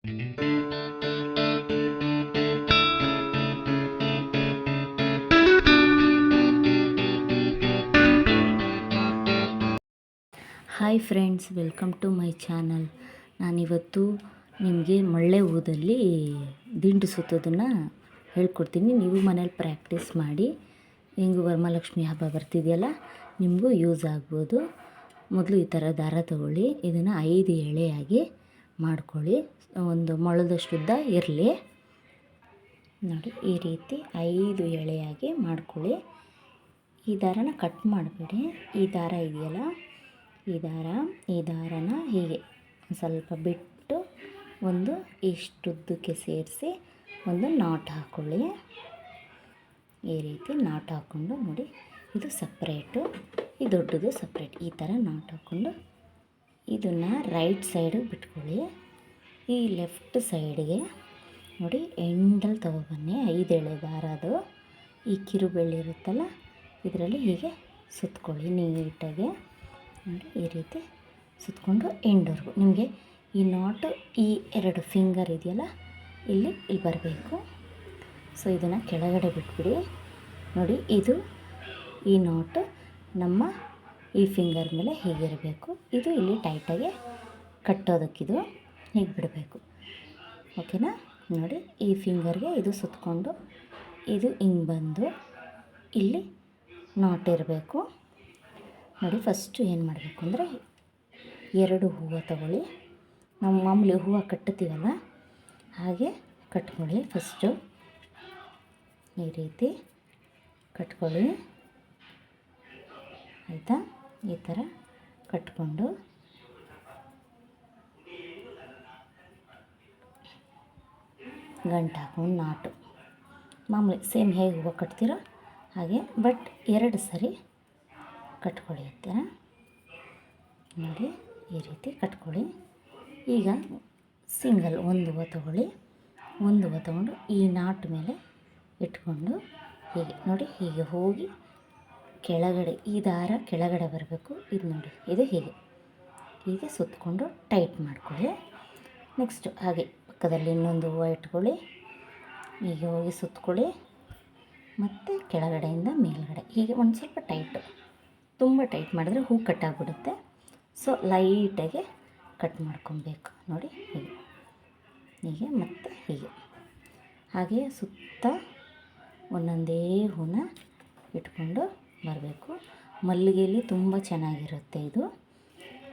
Hi friends, welcome to my channel. ನಾನಿವತ್ತು ನಿಮಗೆ ಮಳ್ಳೆ ಹೂದಲ್ಲಿ ದಿಂಡು ಸುತ್ತೋದನ್ನು ಹೇಳ್ಕೊಡ್ತೀನಿ. ನೀವು ಮನೇಲಿ ಪ್ರಾಕ್ಟೀಸ್ ಮಾಡಿ. ಹೆಂಗೂ ವರಮಹಾಲಕ್ಷ್ಮಿ ಹಬ್ಬ ಬರ್ತಿದೆಯಲ್ಲ, ನಿಮಗೂ ಯೂಸ್ ಆಗ್ಬೋದು. ಮೊದಲು ಈ ಥರ ದಾರ ತಗೊಳ್ಳಿ. ಇದನ್ನು 5 ಎಳೆಯಾಗಿ ಮಾಡ್ಕೊಳ್ಳಿ. ಒಂದು ಮೊಳದಷ್ಟು ಉದ್ದ ಇರಲಿ. ನೋಡಿ, ಈ ರೀತಿ 5 ಎಳೆಯಾಗಿ ಮಾಡ್ಕೊಳ್ಳಿ. ಈ ದಾರನ ಕಟ್ ಮಾಡಿಬಿಡಿ. ಈ ದಾರ ಇದೆಯಲ್ಲ, ಈ ದಾರನ ಹೀಗೆ ಸ್ವಲ್ಪ ಬಿಟ್ಟು ಒಂದು ಇಷ್ಟುದ್ದಕ್ಕೆ ಸೇರಿಸಿ ಒಂದು ನಾಟ್ ಹಾಕ್ಕೊಳ್ಳಿ. ಈ ರೀತಿ ನಾಟ್ ಹಾಕ್ಕೊಂಡು ನೋಡಿ, ಇದು ಸಪ್ರೇಟು, ಈ ದೊಡ್ಡದು ಸಪ್ರೇಟ್. ಈ ಥರ ನಾಟ್ ಹಾಕ್ಕೊಂಡು ಇದನ್ನು ರೈಟ್ ಸೈಡಿಗೆ ಬಿಟ್ಕೊಳ್ಳಿ. ಈ ಲೆಫ್ಟ್ ಸೈಡ್ಗೆ ನೋಡಿ ಎಂಡಲ್ಲಿ ತೊಗೊಬನ್ನಿ. 5 ಎಳೆ ದಾರದು ಈ ಕಿರುಬೆಳ್ಳಿ ಇರುತ್ತಲ್ಲ, ಇದರಲ್ಲಿ ಹೀಗೆ ಸುತ್ಕೊಳ್ಳಿ ನೀಟಾಗಿ. ನೋಡಿ, ಈ ರೀತಿ ಸುತ್ತಕೊಂಡು ಎಂಡ್ವರೆಗೂ ನಿಮಗೆ ಈ ನಾಟು ಈ 2 ಫಿಂಗರ್ ಇದೆಯಲ್ಲ, ಇಲ್ಲಿ ಬರಬೇಕು. ಸೊ ಇದನ್ನು ಕೆಳಗಡೆ ಬಿಟ್ಬಿಡಿ. ನೋಡಿ, ಈ ನಾಟು ನಮ್ಮ ಈ ಫಿಂಗರ್ ಮೇಲೆ ಹೀಗಿರಬೇಕು. ಇದು ಇಲ್ಲಿ ಟೈಟಾಗಿ ಕಟ್ಟೋದಕ್ಕಿದು ಹೀಗೆ ಬಿಡಬೇಕು. ಓಕೆನಾ? ನೋಡಿ, ಈ ಫಿಂಗರ್ಗೆ ಇದು ಸುತ್ತಕೊಂಡು ಇದು ಹಿಂಗೆ ಬಂದು ಇಲ್ಲಿ ನಾಟ್ ಇರಬೇಕು. ನೋಡಿ, ಫಸ್ಟು ಏನು ಮಾಡಬೇಕು ಅಂದರೆ 2 ಹೂವು ತಗೊಳ್ಳಿ. ನಾವು ಮಾಮೂಲಿ ಹೂವು ಕಟ್ಟುತ್ತೀವಲ್ಲ, ಹಾಗೆ ಕಟ್ಕೊಳ್ಳಿ. ಫಸ್ಟು ಈ ರೀತಿ ಕಟ್ಕೊಳ್ಳಿ, ಆಯಿತಾ? ಈ ಥರ ಕಟ್ಕೊಂಡು ಗಂಟು ಹಾಕೊಂಡು ನಾಟು ಮಾಮೂಲಿ ಸೇಮ್ ಹೇಗೆ ಹೂವು ಕಟ್ತೀರೋ ಹಾಗೆ, ಬಟ್ 2 ಸರಿ ಕಟ್ಕೊಳ್ಳಿ ಅಂತೀರ. ನೋಡಿ, ಈ ರೀತಿ ಕಟ್ಕೊಳ್ಳಿ. ಈಗ ಸಿಂಗಲ್ ಒಂದು ಹೂವು ತೊಗೊಳ್ಳಿ. ಒಂದು ಹೂವು ತೊಗೊಂಡು ಈ ನಾಟ್ ಮೇಲೆ ಇಟ್ಕೊಂಡು ಹೀಗೆ ನೋಡಿ, ಹೀಗೆ ಹೋಗಿ ಕೆಳಗಡೆ ಈ ದಾರ ಕೆಳಗಡೆ ಬರಬೇಕು. ಇದು ನೋಡಿ, ಇದು ಹೀಗೆ ಸುತ್ತಕೊಂಡು ಟೈಟ್ ಮಾಡ್ಕೊಳ್ಳಿ. ನೆಕ್ಸ್ಟು ಹಾಗೆ ಪಕ್ಕದಲ್ಲಿ ಇನ್ನೊಂದು ಹೂವು ಇಟ್ಕೊಳ್ಳಿ. ಹೀಗೆ ಹೋಗಿ ಸುತ್ತಕೊಳ್ಳಿ. ಮತ್ತು ಕೆಳಗಡೆಯಿಂದ ಮೇಲ್ಗಡೆ ಹೀಗೆ ಒಂದು ಸ್ವಲ್ಪ ಟೈಟು. ತುಂಬ ಟೈಟ್ ಮಾಡಿದ್ರೆ ಹೂ ಕಟ್ಟಾಗ್ಬಿಡುತ್ತೆ. ಸೊ ಲೈಟಾಗಿ ಕಟ್ ಮಾಡ್ಕೊಬೇಕು. ನೋಡಿ, ಹೀಗೆ ಮತ್ತು ಹಾಗೆ ಸುತ್ತ ಒಂದೊಂದೇ ಹೂನ ಇಟ್ಕೊಂಡು ಬರಬೇಕು. ಮಲ್ಲಿಗೆಯಲ್ಲಿ ತುಂಬ ಚೆನ್ನಾಗಿರುತ್ತೆ ಇದು.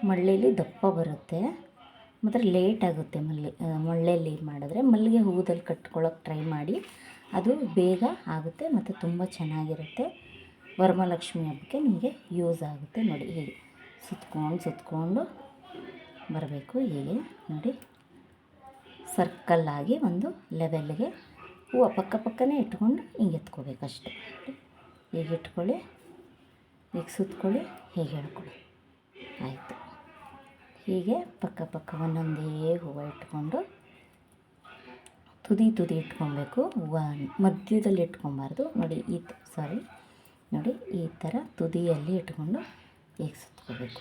ಮಳ್ಳೆಯಲ್ಲಿ ದಪ್ಪ ಬರುತ್ತೆ, ಮತ್ತು ಲೇಟ್ ಆಗುತ್ತೆ. ಮಳ್ಳೆಯಲ್ಲಿ ಮಾಡಿದ್ರೆ ಮಲ್ಲಿಗೆ ಹೂದಲ್ಲಿ ಕಟ್ಕೊಳ್ಳೋಕೆ ಟ್ರೈ ಮಾಡಿ. ಅದು ಬೇಗ ಆಗುತ್ತೆ ಮತ್ತು ತುಂಬ ಚೆನ್ನಾಗಿರುತ್ತೆ. ವರಮಹಾಲಕ್ಷ್ಮಿ ಹಬ್ಬಕ್ಕೆ ನಿಮಗೆ ಯೂಸ್ ಆಗುತ್ತೆ. ನೋಡಿ, ಹೀಗೆ ಸುತ್ಕೊಂಡು ಬರಬೇಕು. ಹೀಗೆ ನೋಡಿ, ಸರ್ಕಲ್ಲಾಗಿ ಒಂದು ಲೆವೆಲ್ಗೆ ಹೂವು ಪಕ್ಕನೇ ಇಟ್ಕೊಂಡು ಹಿಂಗೆ ಎತ್ಕೋಬೇಕು ಅಷ್ಟೇ. ಹೀಗೆ ಇಟ್ಕೊಳ್ಳಿ, ಹೀಗೆ ಸುತ್ಕೊಳ್ಳಿ, ಹೀಗೆ ಹೇಳ್ಕೊಳ್ಳಿ. ಆಯಿತು. ಹೀಗೆ ಪಕ್ಕ ಒಂದೊಂದೇ ಹೂವು ಇಟ್ಕೊಂಡು ತುದಿ ಇಟ್ಕೊಬೇಕು. ಹೂವು ಮಧ್ಯದಲ್ಲಿ ಇಟ್ಕೊಬಾರ್ದು. ನೋಡಿ, ನೋಡಿ, ಈ ಥರ ತುದಿಯಲ್ಲಿ ಇಟ್ಕೊಂಡು ಹೀಗೆ ಸುತ್ಕೋಬೇಕು.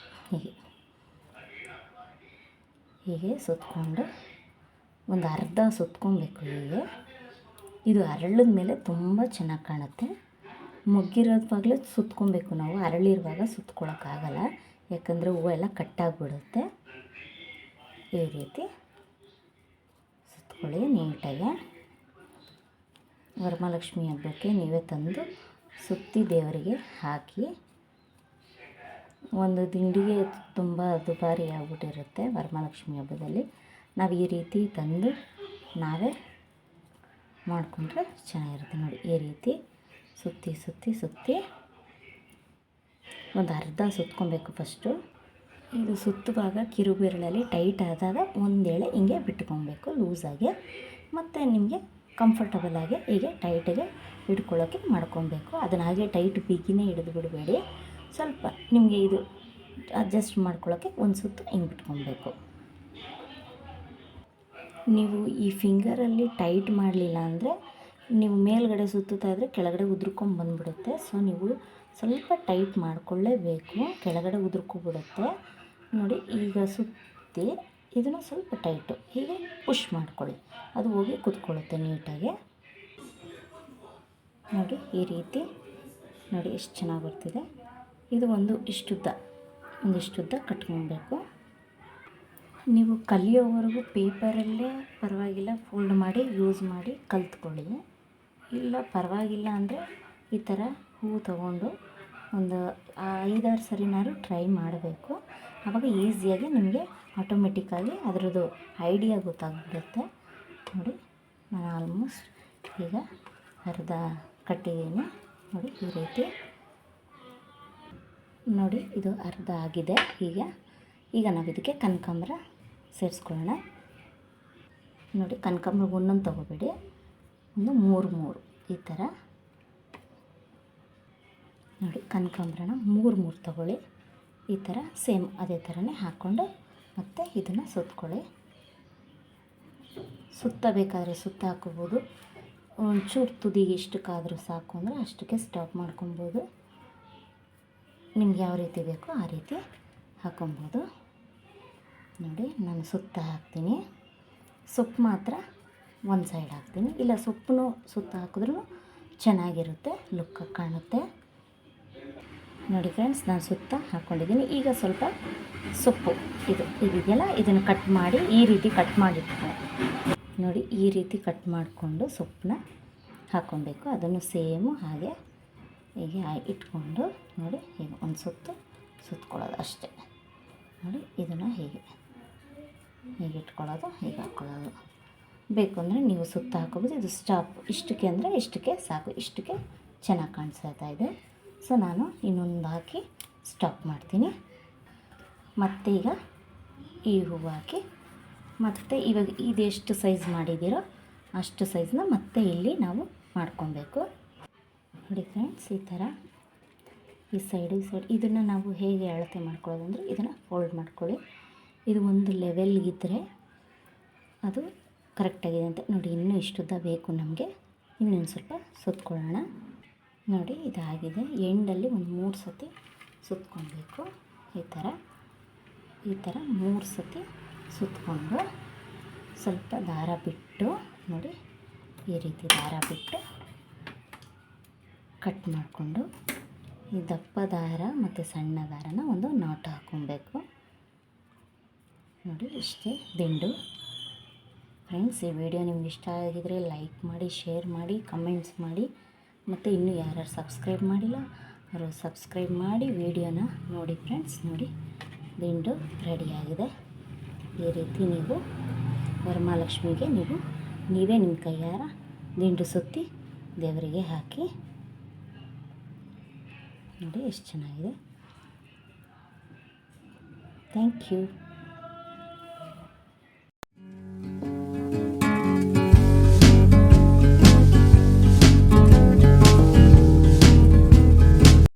ಹೀಗೆ ಸುತ್ಕೊಂಡು ಒಂದು ಅರ್ಧ ಸುತ್ಕೊಬೇಕು. ಹೀಗೆ ಇದು ಅರಳಿದ ಮೇಲೆ ತುಂಬ ಚೆನ್ನಾಗಿ ಕಾಣುತ್ತೆ. ಮೊಗ್ಗಿರೋದ್ವಾಗಲೇ ಸುತ್ಕೊಬೇಕು ನಾವು. ಅರಳಿರುವಾಗ ಸುತ್ಕೊಳ್ಳೋಕ್ಕಾಗಲ್ಲ, ಯಾಕಂದರೆ ಹೂವು ಎಲ್ಲ ಕಟ್ಟಾಗಿಬಿಡುತ್ತೆ. ಈ ರೀತಿ ಸುತ್ಕೊಳ್ಳಿ ನೀಟಾಗಿ. ವರಮಹಾಲಕ್ಷ್ಮಿ ಹಬ್ಬಕ್ಕೆ ನೀವೇ ತಂದು ಸುತ್ತಿ ದೇವರಿಗೆ ಹಾಕಿ. ಒಂದು ದಿಂಡಿಗೆ ತುಂಬ ದುಬಾರಿ ಆಗಿಬಿಟ್ಟಿರುತ್ತೆ ವರಮಹಾಲಕ್ಷ್ಮಿ ಹಬ್ಬದಲ್ಲಿ. ನಾವು ಈ ರೀತಿ ತಂದು ನಾವೇ ಮಾಡಿಕೊಂಡ್ರೆ ಚೆನ್ನಾಗಿರುತ್ತೆ. ನೋಡಿ, ಈ ರೀತಿ ಸುತ್ತಿ ಒಂದು ಅರ್ಧ ಸುತ್ಕೊಬೇಕು ಫಸ್ಟು. ಇದು ಸುತ್ತುವಾಗ ಕಿರುಬೆರಳಲ್ಲಿ ಟೈಟ್ ಆದಾಗ ಒಂದೆಳೆ ಹಿಂಗೆ ಬಿಟ್ಕೊಬೇಕು ಲೂಸಾಗಿ. ಮತ್ತು ನಿಮಗೆ ಕಂಫರ್ಟಬಲಾಗಿ ಹೀಗೆ ಟೈಟಾಗಿ ಹಿಡ್ಕೊಳ್ಳೋಕ್ಕೆ ಮಾಡ್ಕೊಬೇಕು. ಅದನ್ನು ಹಾಗೆ ಟೈಟ್ ಬಿಗಿನೇ ಹಿಡಿದು ಬಿಡಬೇಡಿ. ಸ್ವಲ್ಪ ನಿಮಗೆ ಇದು ಅಡ್ಜಸ್ಟ್ ಮಾಡ್ಕೊಳ್ಳೋಕ್ಕೆ ಒಂದು ಸುತ್ತು ಹಿಂಗೆ ಬಿಟ್ಕೊಬೇಕು. ನೀವು ಈ ಫಿಂಗರಲ್ಲಿ ಟೈಟ್ ಮಾಡಲಿಲ್ಲ ಅಂದರೆ ನೀವು ಮೇಲ್ಗಡೆ ಸುತ್ತುತ್ತಾ ಇದ್ದರೆ ಕೆಳಗಡೆ ಉದುರ್ಕೊಂಡು ಬಂದುಬಿಡುತ್ತೆ. ಸೊ ನೀವು ಸ್ವಲ್ಪ ಟೈಟ್ ಮಾಡಿಕೊಳ್ಳೇಬೇಕು, ಕೆಳಗಡೆ ಉದುರ್ಕೊಬಿಡುತ್ತೆ. ನೋಡಿ, ಈಗ ಸುತ್ತಿ ಇದನ್ನು ಸ್ವಲ್ಪ ಟೈಟು ಹೀಗೆ ಪುಷ್ ಮಾಡ್ಕೊಳ್ಳಿ, ಅದು ಹೋಗಿ ಕೂತ್ಕೊಳ್ಳುತ್ತೆ ನೀಟಾಗಿ. ನೋಡಿ ಈ ರೀತಿ ನೋಡಿ ಎಷ್ಟು ಚೆನ್ನಾಗಿ ಬರ್ತಿದೆ. ಇದು ಒಂದಿಷ್ಟುದ್ದ ಕಟ್ಕೊಬೇಕು. ನೀವು ಕಲಿಯೋವರೆಗೂ ಪೇಪರಲ್ಲೇ ಪರವಾಗಿಲ್ಲ ಫೋಲ್ಡ್ ಮಾಡಿ ಯೂಸ್ ಮಾಡಿ ಕಲ್ತ್ಕೊಳ್ಳಿ. ಇಲ್ಲ ಪರವಾಗಿಲ್ಲ ಅಂದರೆ ಈ ಥರ ಹೂವು ತಗೊಂಡು ಒಂದು 5-6 ಸರಿನಾದ್ರು ಟ್ರೈ ಮಾಡಬೇಕು. ಆವಾಗ ಈಸಿಯಾಗಿ ನಿಮಗೆ ಆಟೋಮೆಟಿಕ್ಕಾಗಿ ಅದರದ್ದು ಐಡಿಯಾ ಗೊತ್ತಾಗ್ಬಿಡುತ್ತೆ. ನೋಡಿ ನಾನು ಆಲ್ಮೋಸ್ಟ್ ಈಗ ಅರ್ಧ ಕಟ್ಟಿದ್ದೀನಿ. ನೋಡಿ ಈ ರೀತಿ ನೋಡಿ ಇದು ಅರ್ಧ ಆಗಿದೆ. ಈಗ ನಾವು ಇದಕ್ಕೆ ಕನಕಾಂಬರ ಸೇರಿಸ್ಕೊಳ್ಳೋಣ. ನೋಡಿ ಕನಕಾಂಬರ ಒಂದೊಂದು ತೊಗೋಬೇಡಿ, ಒಂದು 3 ಈ ಥರ ನೋಡಿ ಕನಕಾಂಬರನ 3 ತೊಗೊಳ್ಳಿ. ಈ ಥರ ಸೇಮ್ ಅದೇ ಥರನೇ ಹಾಕ್ಕೊಂಡು ಮತ್ತು ಇದನ್ನು ಸುತ್ಕೊಳ್ಳಿ. ಸುತ್ತಬೇಕಾದ್ರೆ ಸುತ್ತ ಹಾಕೋಬೋದು, ಒಂಚೂರು ತುದಿಗೆ ಇಷ್ಟಕ್ಕಾದರೂ ಸಾಕು ಅಂದರೆ ಅಷ್ಟಕ್ಕೆ ಸ್ಟಾಪ್ ಮಾಡ್ಕೊಬೋದು. ನಿಮ್ಗೆ ಯಾವ ರೀತಿ ಬೇಕೋ ಆ ರೀತಿ ಹಾಕೊಬೋದು. ನೋಡಿ ನಾನು ಸುತ್ತ ಹಾಕ್ತೀನಿ. ಸೊಪ್ಪು ಮಾತ್ರ ಒಂದು ಸೈಡ್ ಹಾಕ್ತೀನಿ, ಇಲ್ಲ ಸೊಪ್ಪು ಸುತ್ತ ಹಾಕಿದ್ರೂ ಚೆನ್ನಾಗಿರುತ್ತೆ, ಲುಕ್ಕಾಗಿ ಕಾಣುತ್ತೆ. ನೋಡಿ ಫ್ರೆಂಡ್ಸ್, ನಾನು ಸುತ್ತ ಹಾಕ್ಕೊಂಡಿದ್ದೀನಿ. ಈಗ ಸ್ವಲ್ಪ ಸೊಪ್ಪು ಇದೆಯಲ್ಲ, ಇದನ್ನು ಕಟ್ ಮಾಡಿ ಈ ರೀತಿ ಕಟ್ ಮಾಡಿಟ್ಕೊಂಡು ನೋಡಿ ಈ ರೀತಿ ಕಟ್ ಮಾಡಿಕೊಂಡು ಸೊಪ್ಪನ್ನ ಹಾಕ್ಕೊಬೇಕು. ಅದನ್ನು ಸೇಮು ಹಾಗೆ ಹೀಗೆ ಇಟ್ಕೊಂಡು ನೋಡಿ ಹೀಗೆ ಒಂದು ಸುತ್ತಕೊಳ್ಳೋದು ಅಷ್ಟೇ. ನೋಡಿ ಇದನ್ನು ಹೀಗೆ ಇಟ್ಕೊಳ್ಳೋದು, ಹೀಗೆ ಹಾಕ್ಕೊಳ್ಳೋದು. ಬೇಕು ಅಂದರೆ ನೀವು ಸುತ್ತ ಹಾಕೋಬೋದು. ಇದು ಸ್ಟಾಪ್ ಇಷ್ಟಕ್ಕೆ ಅಂದರೆ ಇಷ್ಟಕ್ಕೆ ಸಾಕು, ಇಷ್ಟಕ್ಕೆ ಚೆನ್ನಾಗಿ ಕಾಣಿಸ್ತಾ ಇದೆ. ಸೊ ನಾನು ಇನ್ನೊಂದು ಹಾಕಿ ಸ್ಟಾಪ್ ಮಾಡ್ತೀನಿ. ಮತ್ತು ಈಗ ಈ ಹೂವು ಹಾಕಿ ಮತ್ತು ಇವಾಗ ಇದೆಷ್ಟು ಸೈಜ್ ಮಾಡಿದ್ದೀರೋ ಅಷ್ಟು ಸೈಜನ್ನ ಮತ್ತೆ ಇಲ್ಲಿ ನಾವು ಮಾಡ್ಕೊಬೇಕು. ನೋಡಿ ಫ್ರೆಂಡ್ಸ್, ಈ ಥರ ಈ ಸೈಡ್ ಇದನ್ನು ನಾವು ಹೇಗೆ ಅಳತೆ ಮಾಡ್ಕೊಳ್ಳೋದು ಅಂದರೆ ಇದನ್ನು ಫೋಲ್ಡ್ ಮಾಡ್ಕೊಳ್ಳಿ. ಇದು ಒಂದು ಲೆವೆಲ್ಗಿದ್ದರೆ ಅದು ಕರೆಕ್ಟಾಗಿದೆ ಅಂತ. ನೋಡಿ ಇನ್ನೂ ಇಷ್ಟುದ್ದ ಬೇಕು ನಮಗೆ, ಇನ್ನೊಂದು ಸ್ವಲ್ಪ ಸುತ್ಕೊಳ್ಳೋಣ. ನೋಡಿ ಇದಾಗಿದೆ. ಎಂಡಲ್ಲಿ ಒಂದು 3 ಸತಿ ಸುತ್ಕೊಬೇಕು. ಈ ಥರ 3 ಸತಿ ಸುತ್ಕೊಂಡು ಸ್ವಲ್ಪ ದಾರ ಬಿಟ್ಟು ನೋಡಿ ಈ ರೀತಿ ದಾರ ಬಿಟ್ಟು ಕಟ್ ಮಾಡಿಕೊಂಡು ಈ ದಪ್ಪ ದಾರ ಮತ್ತು ಸಣ್ಣ ದಾರನ ಒಂದು ನಾಟ್ ಹಾಕ್ಕೊಬೇಕು. ನೋಡಿ ಇಷ್ಟೇ ದಿಂಡು. ಫ್ರೆಂಡ್ಸ್, ಈ ವಿಡಿಯೋ ನಿಮ್ಗೆ ಇಷ್ಟ ಆಗಿದರೆ ಲೈಕ್ ಮಾಡಿ, ಶೇರ್ ಮಾಡಿ, ಕಮೆಂಟ್ಸ್ ಮಾಡಿ. ಮತ್ತು ಇನ್ನೂ ಯಾರು ಸಬ್ಸ್ಕ್ರೈಬ್ ಮಾಡಿಲ್ಲ ಅವರು ಸಬ್ಸ್ಕ್ರೈಬ್ ಮಾಡಿ ವಿಡಿಯೋನ ನೋಡಿ. ಫ್ರೆಂಡ್ಸ್ ನೋಡಿ ದಿಂಡು ರೆಡಿಯಾಗಿದೆ. ಈ ರೀತಿ ನೀವು ವರಮಹಾಲಕ್ಷ್ಮಿಗೆ ನೀವೇ ನಿಮ್ಮ ಕೈಯಾರ ದಿಂಡು ಸುತ್ತಿ ದೇವರಿಗೆ ಹಾಕಿ. ನೋಡಿ ಎಷ್ಟು ಚೆನ್ನಾಗಿದೆ. Thank you.